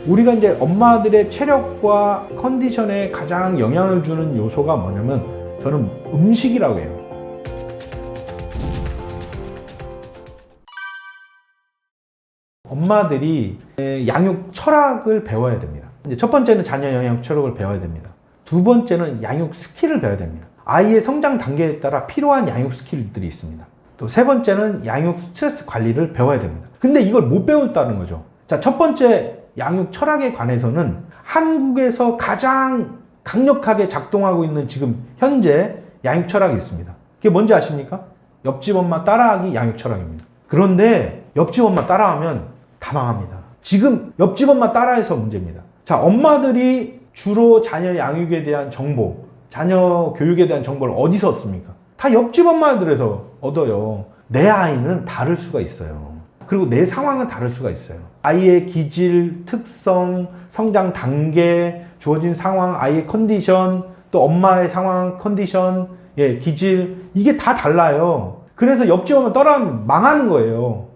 우리가 이제 엄마들의 체력과 컨디션에 가장 영향을 주는 요소가 뭐냐면 저는 음식이라고 해요. 엄마들이 양육 철학을 배워야 됩니다. 이제 첫 번째는 자녀 영양 철학을 배워야 됩니다. 두 번째는 양육 스킬을 배워야 됩니다. 아이의 성장 단계에 따라 필요한 양육 스킬들이 있습니다. 또 세 번째는 양육 스트레스 관리를 배워야 됩니다. 근데 이걸 못 배웠다는 거죠. 자, 첫 번째 양육 철학에 관해서는 한국에서 가장 강력하게 작동하고 있는 지금 현재 양육 철학이 있습니다. 그게 뭔지 아십니까? 옆집 엄마 따라하기 양육 철학입니다. 그런데 옆집 엄마 따라하면 다 망합니다. 지금 옆집 엄마 따라해서 문제입니다. 자, 엄마들이 주로 자녀 양육에 대한 정보, 자녀 교육에 대한 정보를 어디서 얻습니까? 다 옆집 엄마들에서 얻어요. 내 아이는 다를 수가 있어요. 그리고 내 상황은 다를 수가 있어요. 아이의 기질, 특성, 성장 단계, 주어진 상황, 아이의 컨디션, 또 엄마의 상황, 컨디션, 기질, 이게 다 달라요. 그래서 옆집 엄마 따라하면 망하는 거예요.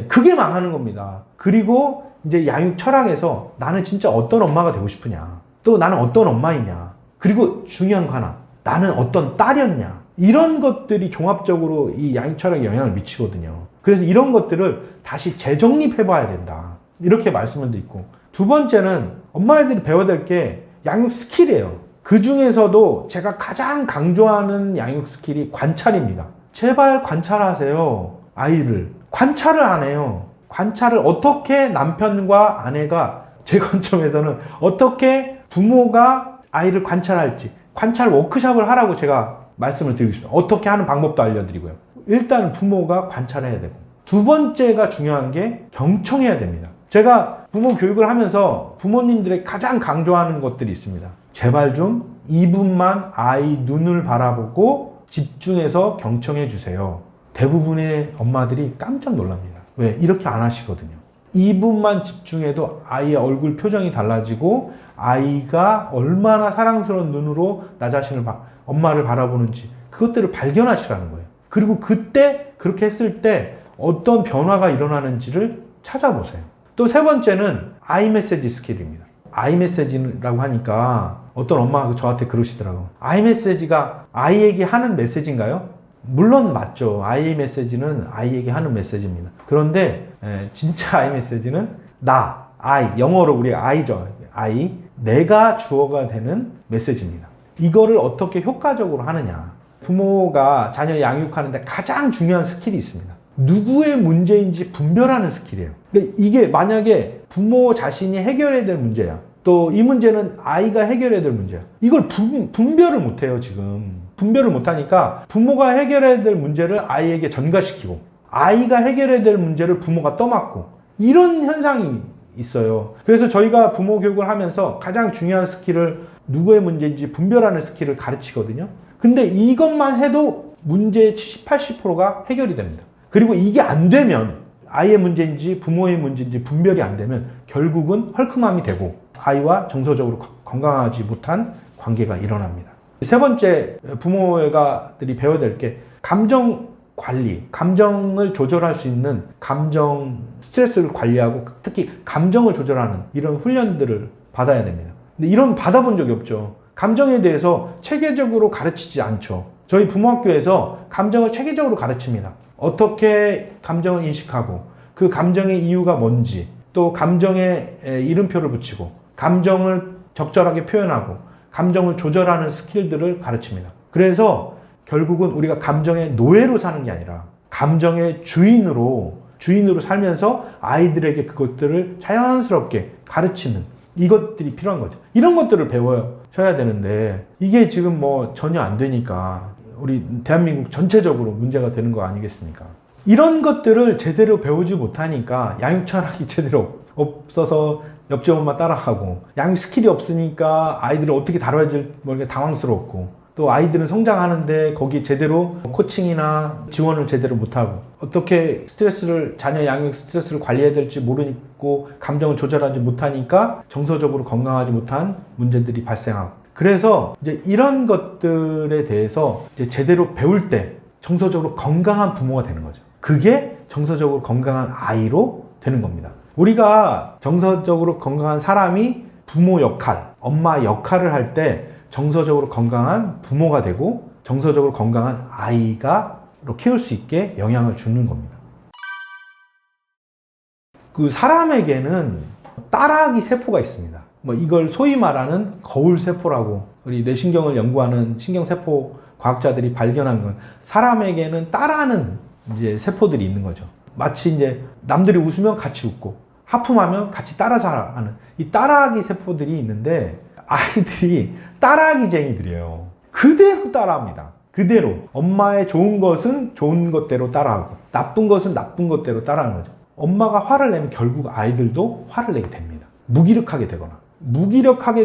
그게 망하는 겁니다. 그리고 이제 양육 철학에서 나는 진짜 어떤 엄마가 되고 싶으냐, 또 나는 어떤 엄마이냐, 그리고 중요한 거 하나, 나는 어떤 딸이었냐, 이런 것들이 종합적으로 이 양육 철학에 영향을 미치거든요. 그래서 이런 것들을 다시 재정립해 봐야 된다, 이렇게 말씀을 드리고, 두 번째는 엄마들이 배워야 될 게 양육 스킬이에요. 그 중에서도 제가 가장 강조하는 양육 스킬이 관찰입니다. 제발 관찰하세요. 아이를 관찰을 안 해요. 관찰을 어떻게 남편과 아내가, 제 관점에서는 어떻게 부모가 아이를 관찰할지 관찰 워크숍을 하라고 제가 말씀을 드리고 싶습니다. 어떻게 하는 방법도 알려드리고요. 일단 부모가 관찰해야 되고, 두 번째가 중요한 게 경청해야 됩니다. 제가 부모 교육을 하면서 부모님들의 가장 강조하는 것들이 있습니다. 제발 좀 2분만 아이 눈을 바라보고 집중해서 경청해 주세요. 대부분의 엄마들이 깜짝 놀랍니다. 왜? 이렇게 안 하시거든요. 2분만 집중해도 아이의 얼굴 표정이 달라지고 아이가 얼마나 사랑스러운 눈으로 나 자신을 엄마를 바라보는지 그것들을 발견하시라는 거예요. 그리고 그때 그렇게 했을 때 어떤 변화가 일어나는지를 찾아보세요. 또 세 번째는 아이 메시지 스킬입니다. 아이 메시지라고 하니까 어떤 엄마가 저한테 그러시더라고요. 아이 메시지가 아이에게 하는 메시지인가요? 물론 맞죠. 아이 메시지는 아이에게 하는 메시지입니다. 그런데 진짜 아이 메시지는 나, 아이, 영어로 우리 아이죠. 아이, 내가 주어가 되는 메시지입니다. 이거를 어떻게 효과적으로 하느냐. 부모가 자녀 양육하는데 가장 중요한 스킬이 있습니다. 누구의 문제인지 분별하는 스킬이에요. 그러니까 이게 만약에 부모 자신이 해결해야 될 문제야, 또 이 문제는 아이가 해결해야 될 문제야, 이걸 분별을 못해요. 지금 분별을 못하니까 부모가 해결해야 될 문제를 아이에게 전가시키고 아이가 해결해야 될 문제를 부모가 떠맡고, 이런 현상이 있어요. 그래서 저희가 부모 교육을 하면서 가장 중요한 스킬을, 누구의 문제인지 분별하는 스킬을 가르치거든요. 근데 이것만 해도 문제의 70, 80%가 해결이 됩니다. 그리고 이게 안 되면, 아이의 문제인지 부모의 문제인지 분별이 안 되면 결국은 헐크맘이 되고 아이와 정서적으로 건강하지 못한 관계가 일어납니다. 세 번째, 부모들이 배워야 될 게 감정 관리, 감정을 조절할 수 있는 감정 스트레스를 관리하고 특히 감정을 조절하는 이런 훈련들을 받아야 됩니다. 근데 이런 받아본 적이 없죠. 감정에 대해서 체계적으로 가르치지 않죠. 저희 부모학교에서 감정을 체계적으로 가르칩니다. 어떻게 감정을 인식하고 그 감정의 이유가 뭔지, 또 감정에 이름표를 붙이고 감정을 적절하게 표현하고 감정을 조절하는 스킬들을 가르칩니다. 그래서 결국은 우리가 감정의 노예로 사는 게 아니라 감정의 주인으로 살면서 아이들에게 그것들을 자연스럽게 가르치는, 이것들이 필요한 거죠. 이런 것들을 배워셔야 되는데 이게 지금 뭐 전혀 안 되니까 우리 대한민국 전체적으로 문제가 되는 거 아니겠습니까? 이런 것들을 제대로 배우지 못하니까 양육 철학이 제대로 없어서 옆집 엄마 따라하고, 양육 스킬이 없으니까 아이들을 어떻게 다뤄야 될지 모르게 당황스럽고, 또 아이들은 성장하는데 거기 제대로 코칭이나 지원을 제대로 못하고, 어떻게 자녀 양육 스트레스를 관리해야 될지 모르고 감정을 조절하지 못하니까 정서적으로 건강하지 못한 문제들이 발생하고, 그래서 이제 이런 것들에 대해서 이제 제대로 배울 때 정서적으로 건강한 부모가 되는 거죠. 그게 정서적으로 건강한 아이로 되는 겁니다. 우리가 정서적으로 건강한 사람이 부모 역할, 엄마 역할을 할 때 정서적으로 건강한 부모가 되고 정서적으로 건강한 아이가 키울 수 있게 영향을 주는 겁니다. 그 사람에게는 따라하기 세포가 있습니다. 이걸 소위 말하는 거울세포라고 우리 뇌신경을 연구하는 신경세포 과학자들이 발견한 건 사람에게는 따라하는 이제 세포들이 있는 거죠. 마치 이제 남들이 웃으면 같이 웃고 하품하면 같이 따라서 하는 이 따라하기 세포들이 있는데 아이들이 따라하기쟁이들이에요. 그대로 따라합니다. 그대로. 엄마의 좋은 것은 좋은 것대로 따라하고 나쁜 것은 나쁜 것대로 따라하는 거죠. 엄마가 화를 내면 결국 아이들도 화를 내게 됩니다. 무기력하게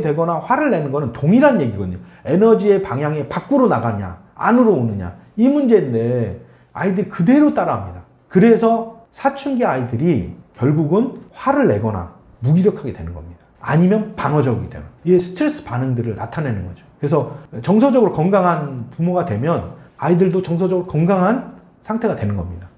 되거나 화를 내는 거는 동일한 얘기거든요. 에너지의 방향이 밖으로 나가냐 안으로 오느냐 이 문제인데 아이들이 그대로 따라합니다. 그래서 사춘기 아이들이 결국은 화를 내거나 무기력하게 되는 겁니다. 아니면 방어적이 되는, 이게 스트레스 반응들을 나타내는 거죠. 그래서 정서적으로 건강한 부모가 되면 아이들도 정서적으로 건강한 상태가 되는 겁니다.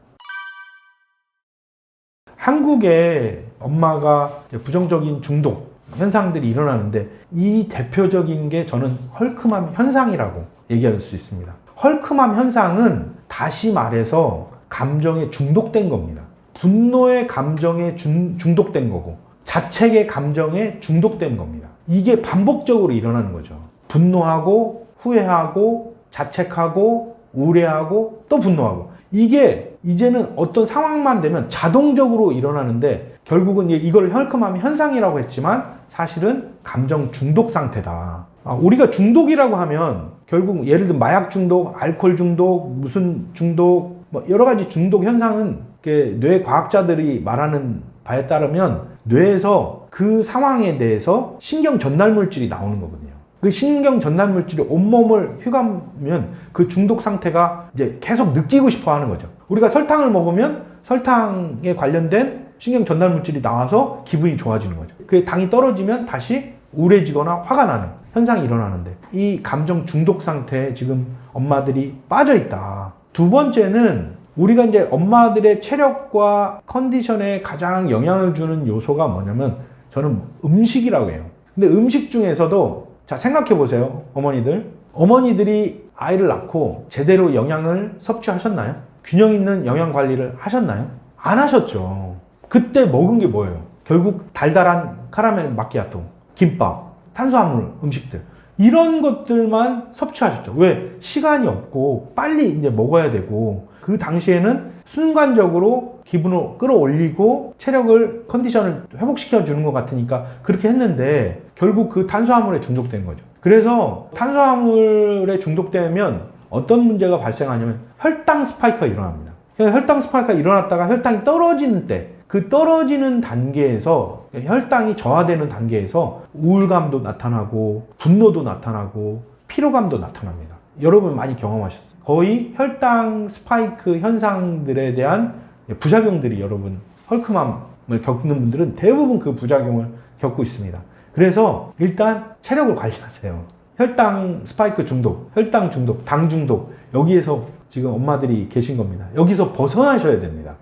한국에 엄마가 부정적인 중독 현상들이 일어나는데 이 대표적인 게 저는 헐크맘 현상이라고 얘기할 수 있습니다. 헐크맘 현상은 다시 말해서 감정에 중독된 겁니다. 분노의 감정에 중독된 거고 자책의 감정에 중독된 겁니다. 이게 반복적으로 일어나는 거죠. 분노하고 후회하고 자책하고 우울해하고 또 분노하고 이게 이제는 어떤 상황만 되면 자동적으로 일어나는데 결국은 이걸 헐크맘 현상이라고 했지만 사실은 감정 중독 상태다. 우리가 중독이라고 하면 결국 예를 들면 마약 중독, 알코올 중독, 무슨 중독 여러 가지 중독 현상은 뇌 과학자들이 말하는 바에 따르면 뇌에서 그 상황에 대해서 신경 전달 물질이 나오는 거거든요. 그 신경 전달 물질이 온몸을 휘감으면 그 중독 상태가 이제 계속 느끼고 싶어 하는 거죠. 우리가 설탕을 먹으면 설탕에 관련된 신경 전달 물질이 나와서 기분이 좋아지는 거죠. 그 당이 떨어지면 다시 우울해지거나 화가 나는 현상이 일어나는데 이 감정 중독 상태에 지금 엄마들이 빠져 있다. 두 번째는 우리가 이제 엄마들의 체력과 컨디션에 가장 영향을 주는 요소가 뭐냐면 저는 음식이라고 해요. 근데 음식 중에서도 자 생각해 보세요. 어머니들이 아이를 낳고 제대로 영양을 섭취하셨나요? 균형 있는 영양 관리를 하셨나요? 안 하셨죠. 그때 먹은 게 뭐예요? 결국 달달한 카라멜 마키아토, 김밥, 탄수화물 음식들 이런 것들만 섭취하셨죠. 왜? 시간이 없고 빨리 이제 먹어야 되고 그 당시에는 순간적으로 기분을 끌어올리고 체력을 컨디션을 회복시켜 주는 것 같으니까 그렇게 했는데 결국 그 탄수화물에 중독된 거죠. 그래서 탄수화물에 중독되면 어떤 문제가 발생하냐면 혈당 스파이크가 일어납니다. 혈당 스파이크가 일어났다가 혈당이 떨어지는 때 그 떨어지는 단계에서 혈당이 저하되는 단계에서 우울감도 나타나고 분노도 나타나고 피로감도 나타납니다. 여러분 많이 경험하셨어요. 거의 혈당 스파이크 현상들에 대한 부작용들이 여러분 헐크맘을 겪는 분들은 대부분 그 부작용을 겪고 있습니다. 그래서 일단 체력을 관리하세요. 혈당 스파이크 중독, 혈당 중독, 당 중독 여기에서 지금 엄마들이 계신 겁니다. 여기서 벗어나셔야 됩니다.